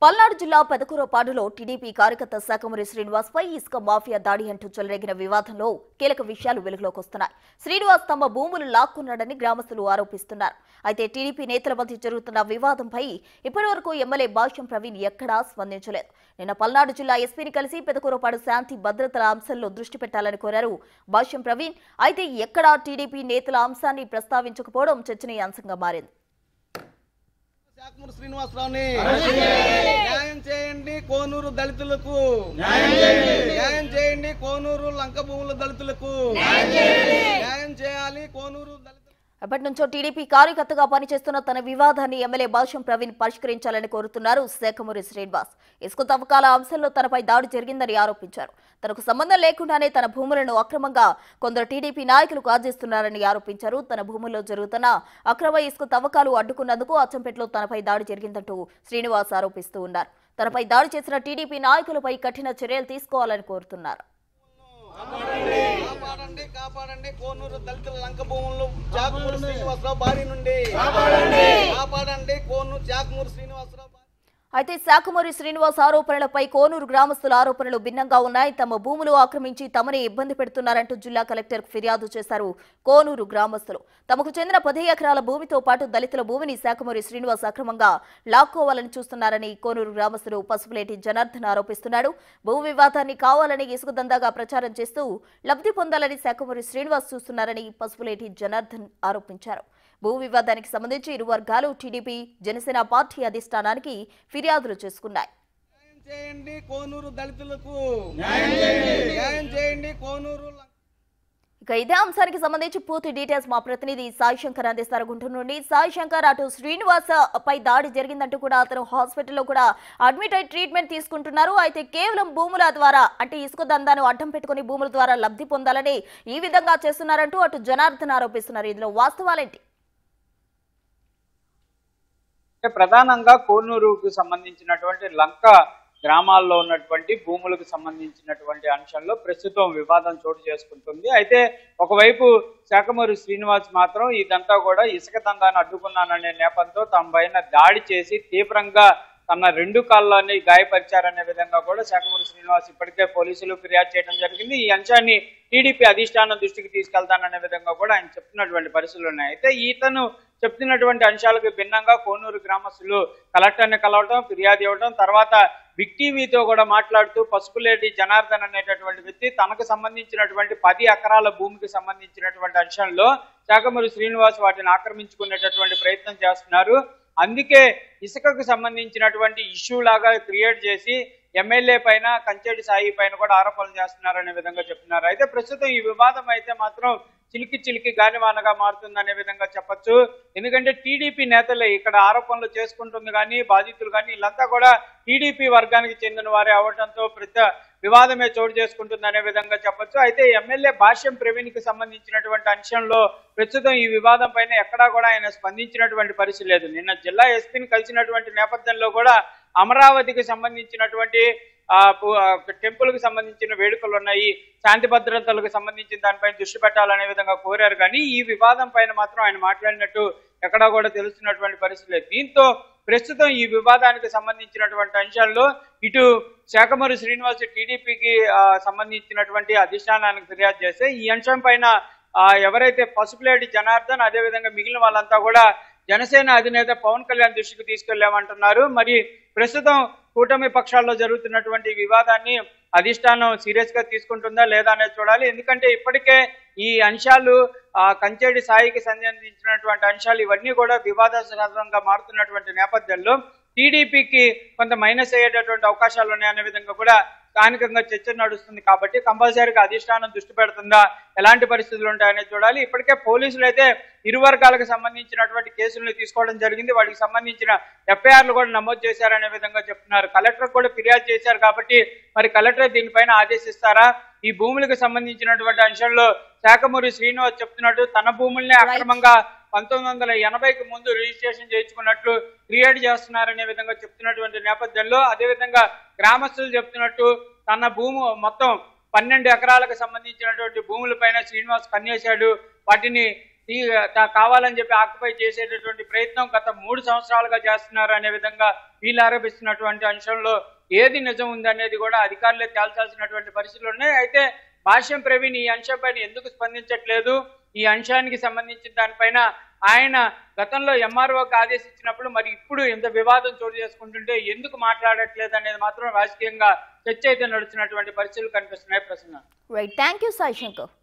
పల్నాడు జిల్లా పెదకూరపాడులో టీడీపీ కార్యకర్త శాఖమూరి శ్రీనివాస్పై ఇసుక మాఫియా దాడి అంటూ చెలరేగిన వివాదంలో కీలక విషయాలు వెలుగులోకి వస్తున్నాయి. శ్రీనివాస్ తమ భూములు లాక్కున్నాడని గ్రామస్తులు ఆరోపిస్తున్నారు. అయితే టీడీపీ నేతల మధ్య జరుగుతున్న వివాదంపై ఇప్పటివరకు ఎమ్మెల్యే భాష్యం ప్రవీణ్ ఎక్కడా స్పందించలేదు. నిన్న పల్నాడు జిల్లా ఎస్పీని కలిసి పెదకూరపాడు శాంతి భద్రతల అంశాల్లో దృష్టి పెట్టాలని కోరారు భాష్యం ప్రవీణ్. అయితే ఎక్కడా టీడీపీ నేతల అంశాన్ని ప్రస్తావించకపోవడం చర్చనీయాంశంగా మారింది. శాఖమూరి శ్రీనివాసరావుని న్యాయం చేయండి, కోనూరు దళితులకు న్యాయం చేయండి, కోనూరు లంక భూముల దళితులకు న్యాయం చేయాలి. కోనూరు ఎప్పటి నుంచో టీడీపీ కార్యకర్తగా పనిచేస్తున్న తన వివాదాన్ని ఎమ్మెల్యే భాష్యం ప్రవీణ్ పరిష్కరించాలని కోరుతున్నారు శాఖమూరి శ్రీనివాస్. ఇసుక తవ్వకాల అంశంలో తనపై దాడి జరిగిందని ఆరోపించారు. తనకు సంబంధం లేకుండానే తన భూములను అక్రమంగా కొందరు టీడీపీ నాయకులు కాజేస్తున్నారని ఆరోపించారు. తన భూముల్లో జరుగుతున్న అక్రమ ఇసుక తవ్వకాలు అడ్డుకున్నందుకు అచ్చంపేటలో తనపై దాడి జరిగిందంటూ శ్రీనివాస్ ఆరోపిస్తూ ఉన్నారు. తనపై దాడి చేసిన టీడీపీ నాయకులపై కఠిన చర్యలు తీసుకోవాలని కోరుతున్నారు. కాపాడండి కోనూరు దళితుల లంక భూములు శాఖమూరి శ్రీనివాసరావు బారి నుండి కాపాడండి కోనూరు శాఖమూరి శ్రీనివాసరావు. అయితే శాఖమూరి శ్రీనివాస్ ఆరోపణలపై కోనూరు గ్రామస్తుల ఆరోపణలు భిన్నంగా ఉన్నాయి. తమ భూములు ఆక్రమించి తమని ఇబ్బంది పెడుతున్నారంటూ జిల్లా కలెక్టర్కు ఫిర్యాదు చేశారు కోనూరు గ్రామస్తులు. తమకు చెందిన 10 ఎకరాల భూమితో పాటు దళితుల భూమిని శాఖమూరి శ్రీనివాస్ అక్రమంగా లాక్కోవాలని చూస్తున్నారని కోనూరు గ్రామస్తులు పసుపులేటి జనార్దన్ ఆరోపిస్తున్నాడు. భూ వివాదాన్ని కావాలని ఇసుక దందాగా ప్రచారం చేస్తూ లబ్ధి పొందాలని శాఖమూరి శ్రీనివాస్ చూస్తున్నారని పసుపులేటి జనార్దన్ ఆరోపించారు. భూ వివాదానికి సంబంధించి ఇరు వర్గాలు టీడీపీ, జనసేన పార్టీ అధిష్టానానికి ఫిర్యాదులు చేసుకున్నాయి. ఇక ఇదే అంశానికి సంబంధించి పూర్తి డీటెయిల్స్ మా ప్రతినిధి సాయి శంకర్ అందిస్తారు గుంటూరు నుండి. సాయి శంకర్, అటు శ్రీనివాస్ పై దాడి జరిగిందంటూ కూడా అతను హాస్పిటల్లో కూడా అడ్మిట్ అయి ట్రీట్మెంట్ తీసుకుంటున్నారు. అయితే కేవలం భూముల ద్వారా, అంటే ఇసుక దందాను అడ్డం పెట్టుకుని భూముల ద్వారా లబ్ధి పొందాలని ఈ విధంగా చేస్తున్నారంటూ అటు జనార్దన్ ఆరోపిస్తున్నారు. ఇందులో వాస్తవాలేంటి? ప్రధానంగా కోనూరుకు సంబంధించినటువంటి లంక గ్రామాల్లో ఉన్నటువంటి భూములకు సంబంధించినటువంటి అంశంలో ప్రస్తుతం వివాదం చోటు చేసుకుంటుంది. అయితే ఒకవైపు శాఖమూరి శ్రీనివాస్ మాత్రం ఇదంతా కూడా ఇసుక దందాన్ని అడ్డుకున్నాననే నేపథ్యంతో తమ పైన దాడి చేసి తీవ్రంగా తన 2 కాళ్ళని గాయపరిచారనే విధంగా కూడా శాఖమూరి శ్రీనివాస్ ఇప్పటికే పోలీసులు ఫిర్యాదు చేయడం జరిగింది. ఈ అంశాన్ని టీడీపీ అధిష్టానం దృష్టికి తీసుకెళ్తాననే విధంగా కూడా ఆయన చెప్తున్నటువంటి పరిస్థితులు ఉన్నాయి. అయితే ఈతను చెప్తున్నటువంటి అంశాలకు భిన్నంగా కోనూరు గ్రామస్తులు కలెక్టర్ని కలవడం, ఫిర్యాదు ఇవ్వడం, తర్వాత బిగ్ టీవీతో కూడా మాట్లాడుతూ పసుపులేటి జనార్దన్ అనేటటువంటి వ్యక్తి తనకు సంబంధించినటువంటి 10 ఎకరాల భూమికి సంబంధించినటువంటి అంశంలో శాఖమూరి శ్రీనివాస్ వాటిని ఆక్రమించుకునేటటువంటి ప్రయత్నం చేస్తున్నారు. అందుకే ఇసుకకు సంబంధించినటువంటి ఇష్యూ లాగా క్రియేట్ చేసి ఎమ్మెల్యే పైన, కంచేటి సాయి పైన కూడా ఆరోపణలు చేస్తున్నారనే విధంగా చెప్తున్నారు. అయితే ప్రస్తుతం ఈ వివాదం అయితే మాత్రం చిలికి గానివానగా మారుతుందనే విధంగా చెప్పొచ్చు. ఎందుకంటే టీడీపీ నేతలే ఇక్కడ ఆరోపణలు చేసుకుంటుంది కానీ, బాధితులు కానీ వీళ్ళంతా కూడా టీడీపీ వర్గానికి చెందిన వారే అవడంతో పెద్ద వివాదమే చోటు చేసుకుంటుందనే విధంగా చెప్పొచ్చు. అయితే ఎమ్మెల్యే భాష్యం ప్రవీణ్కి సంబంధించినటువంటి అంశంలో ప్రస్తుతం ఈ వివాదం పైన ఎక్కడా కూడా ఆయన స్పందించినటువంటి పరిస్థితి లేదు. నిన్న జిల్లా ఎస్పీని కలిసినటువంటి నేపథ్యంలో కూడా అమరావతికి సంబంధించినటువంటి టెంపుల్ కి సంబంధించిన వేడుకలు ఉన్నాయి, శాంతి భద్రతలకు సంబంధించిన దానిపై దృష్టి పెట్టాలనే విధంగా కోరారు. కానీ ఈ వివాదం పైన మాత్రం ఆయన మాట్లాడినట్టు ఎక్కడా కూడా తెలుస్తున్నటువంటి పరిస్థితి లేదు. దీంతో ప్రస్తుతం ఈ వివాదానికి సంబంధించినటువంటి అంశాల్లో ఇటు శాఖమూరి శ్రీనివాస్ టీడీపీకి సంబంధించినటువంటి అధిష్టానానికి ఫిర్యాదు చేస్తే ఈ అంశం పైన ఎవరైతే పసుపులేటి జనార్దన్, అదేవిధంగా మిగిలిన వాళ్ళంతా కూడా జనసేన అధినేత పవన్ కళ్యాణ్ దృష్టికి తీసుకెళ్లామంటున్నారు. మరి ప్రస్తుతం కూటమి పక్షాల్లో జరుగుతున్నటువంటి వివాదాన్ని అధిష్టానం సీరియస్ గా తీసుకుంటుందా లేదా అనేది చూడాలి. ఎందుకంటే ఇప్పటికే ఈ అంశాలు కంచేటి సాయికి సంబంధించినటువంటి అంశాలు ఇవన్నీ కూడా వివాదాస్పదంగా మారుతున్నటువంటి నేపథ్యంలో టీడీపీకి కొంత మైనస్ అయ్యేటటువంటి అవకాశాలు ఉన్నాయనే విధంగా కూడా స్థానికంగా చర్చ నడుస్తుంది. కాబట్టి కంపల్సరీగా అధిష్టానం దృష్టి పెడుతుందా, ఎలాంటి పరిస్థితులు ఉంటాయనేది చూడాలి. ఇప్పటికే పోలీసులు అయితే ఇరు వర్గాలకు సంబంధించినటువంటి కేసులను తీసుకోవడం జరిగింది. వాటికి సంబంధించిన ఎఫ్ఐఆర్లు కూడా నమోదు చేశారనే విధంగా చెప్తున్నారు. కలెక్టర్ కూడా ఫిర్యాదు చేశారు. కాబట్టి మరి కలెక్టర్ దీనిపైన ఆదేశిస్తారా? ఈ భూములకు సంబంధించినటువంటి అంశంలో శాఖమూరి శ్రీనివాస్ చెప్తున్నట్టు తన భూముల్ని అక్రమంగా 1980కి ముందు రిజిస్ట్రేషన్ చేయించుకున్నట్లు క్రియేట్ చేస్తున్నారనే విధంగా చెప్తున్నటువంటి నేపథ్యంలో, అదేవిధంగా గ్రామస్తులు చెప్తున్నట్టు తన భూము మొత్తం 12 ఎకరాలకు సంబంధించినటువంటి భూములపైన శ్రీనివాస్ కన్నేశాడు, వాటిని కావాలని చెప్పి ఆక్యుపై చేసేటటువంటి ప్రయత్నం గత 3 సంవత్సరాలుగా చేస్తున్నారు అనే విధంగా వీళ్ళు ఆరోపిస్తున్నటువంటి అంశంలో ఏది నిజం ఉందనేది కూడా అధికారులే తేల్చాల్సినటువంటి పరిస్థితులు ఉన్నాయి. అయితే భాష్యం ప్రవీణ్ ఈ అంశంపైన ఎందుకు స్పందించట్లేదు, ఈ అంశానికి సంబంధించిన దానిపైన ఆయన గతంలో ఎంఆర్ఓకి ఆదేశించినప్పుడు మరి ఇప్పుడు ఎంత వివాదం చోటు చేసుకుంటుంటే ఎందుకు మాట్లాడట్లేదు అనేది మాత్రం రాజకీయంగా చర్చ అయితే నడుస్తున్నటువంటి పరిస్థితులు కనిపిస్తున్నాయి. Prasanna. Right, thank you Sai Shankar.